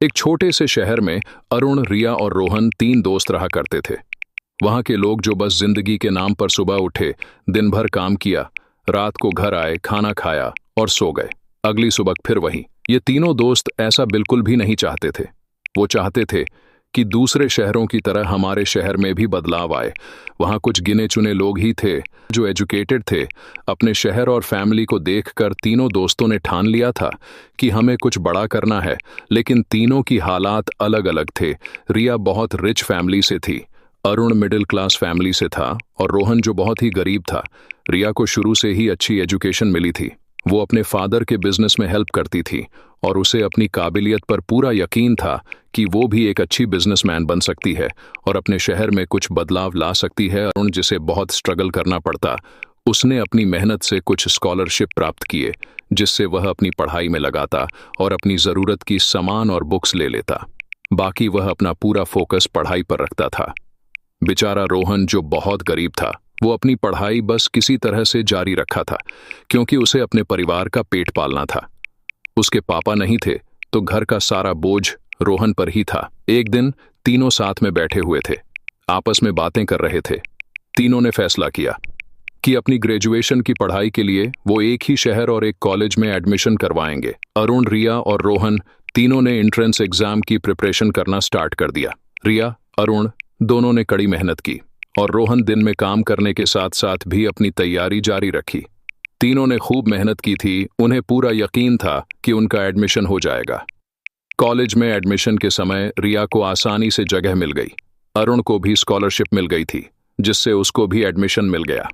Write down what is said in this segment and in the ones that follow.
एक छोटे से शहर में अरुण, रिया और रोहन 3 दोस्त रहा करते थे। वहां के लोग जो बस जिंदगी के नाम पर सुबह उठे, दिन भर काम किया, रात को घर आए, खाना खाया और सो गए। अगली सुबह फिर वही। ये तीनों दोस्त ऐसा बिल्कुल भी नहीं चाहते थे। वो चाहते थे कि दूसरे शहरों की तरह हमारे शहर में भी बदलाव आए। वहां कुछ गिने चुने लोग ही थे जो एजुकेटेड थे। अपने शहर और फैमिली को देखकर तीनों दोस्तों ने ठान लिया था कि हमें कुछ बड़ा करना है, लेकिन तीनों की हालात अलग अलग थे। रिया बहुत रिच फैमिली से थी, अरुण मिडिल क्लास फैमिली से था और रोहन जो बहुत ही गरीब था। रिया को शुरू से ही अच्छी एजुकेशन मिली थी। वो अपने फादर के बिजनेस में हेल्प करती थी और उसे अपनी काबिलियत पर पूरा यकीन था कि वो भी एक अच्छी बिजनेसमैन बन सकती है और अपने शहर में कुछ बदलाव ला सकती है। अरुण, जिसे बहुत स्ट्रगल करना पड़ता, उसने अपनी मेहनत से कुछ स्कॉलरशिप प्राप्त किए, जिससे वह अपनी पढ़ाई में लगाता और अपनी ज़रूरत की सामान और बुक्स ले लेता। बाकी वह अपना पूरा फोकस पढ़ाई पर रखता था। बेचारा रोहन जो बहुत गरीब था, वो अपनी पढ़ाई बस किसी तरह से जारी रखा था, क्योंकि उसे अपने परिवार का पेट पालना था। उसके पापा नहीं थे तो घर का सारा बोझ रोहन पर ही था। एक दिन तीनों साथ में बैठे हुए थे, आपस में बातें कर रहे थे। तीनों ने फैसला किया कि अपनी ग्रेजुएशन की पढ़ाई के लिए वो एक ही शहर और एक कॉलेज में एडमिशन करवाएंगे। अरुण, रिया और रोहन तीनों ने एंट्रेंस एग्जाम की प्रिपरेशन करना स्टार्ट कर दिया। रिया, अरुण दोनों ने कड़ी मेहनत की और रोहन दिन में काम करने के साथ साथ भी अपनी तैयारी जारी रखी। तीनों ने खूब मेहनत की थी। उन्हें पूरा यकीन था कि उनका एडमिशन हो जाएगा। कॉलेज में एडमिशन के समय रिया को आसानी से जगह मिल गई। अरुण को भी स्कॉलरशिप मिल गई थी, जिससे उसको भी एडमिशन मिल गया।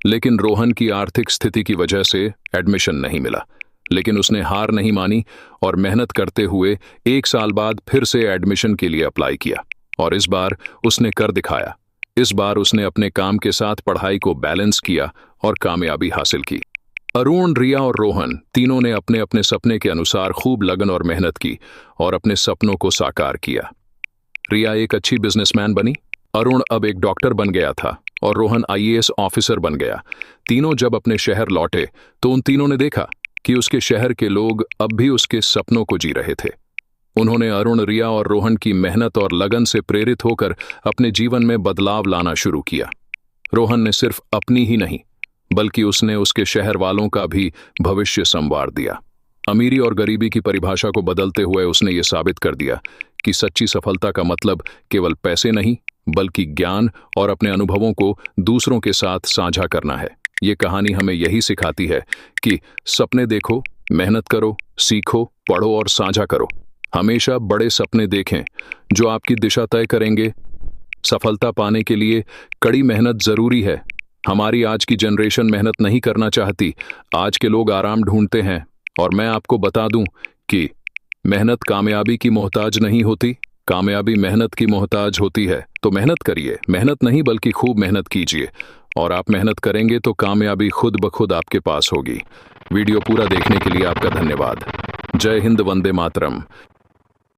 लेकिन रोहन की आर्थिक स्थिति की वजह से एडमिशन नहीं मिला। लेकिन उसने हार नहीं मानी और मेहनत करते हुए 1 साल बाद फिर से एडमिशन के लिए अप्लाई किया और इस बार उसने कर दिखाया। इस बार उसने अपने काम के साथ पढ़ाई को बैलेंस किया और कामयाबी हासिल की। अरुण, रिया और रोहन तीनों ने अपने अपने सपने के अनुसार खूब लगन और मेहनत की और अपने सपनों को साकार किया। रिया एक अच्छी बिजनेसमैन बनी, अरुण अब एक डॉक्टर बन गया था और रोहन आईएएस ऑफिसर बन गया। तीनों जब अपने शहर लौटे तो उन तीनों ने देखा कि उसके शहर के लोग अब भी उसके सपनों को जी रहे थे। उन्होंने अरुण, रिया और रोहन की मेहनत और लगन से प्रेरित होकर अपने जीवन में बदलाव लाना शुरू किया। रोहन ने सिर्फ अपनी ही नहीं, बल्कि उसने उसके शहर वालों का भी भविष्य संवार दिया। अमीरी और गरीबी की परिभाषा को बदलते हुए उसने ये साबित कर दिया कि सच्ची सफलता का मतलब केवल पैसे नहीं, बल्कि ज्ञान और अपने अनुभवों को दूसरों के साथ साझा करना है। ये कहानी हमें यही सिखाती है कि सपने देखो, मेहनत करो, सीखो, पढ़ो और साझा करो। हमेशा बड़े सपने देखें जो आपकी दिशा तय करेंगे। सफलता पाने के लिए कड़ी मेहनत जरूरी है। हमारी आज की जनरेशन मेहनत नहीं करना चाहती। आज के लोग आराम ढूंढते हैं और मैं आपको बता दूं कि मेहनत कामयाबी की मोहताज नहीं होती, कामयाबी मेहनत की मोहताज होती है। तो मेहनत करिए, मेहनत नहीं बल्कि खूब मेहनत कीजिए और आप मेहनत करेंगे तो कामयाबी खुद ब खुद आपके पास होगी। वीडियो पूरा देखने के लिए आपका धन्यवाद। जय हिंद, वंदे मातरम।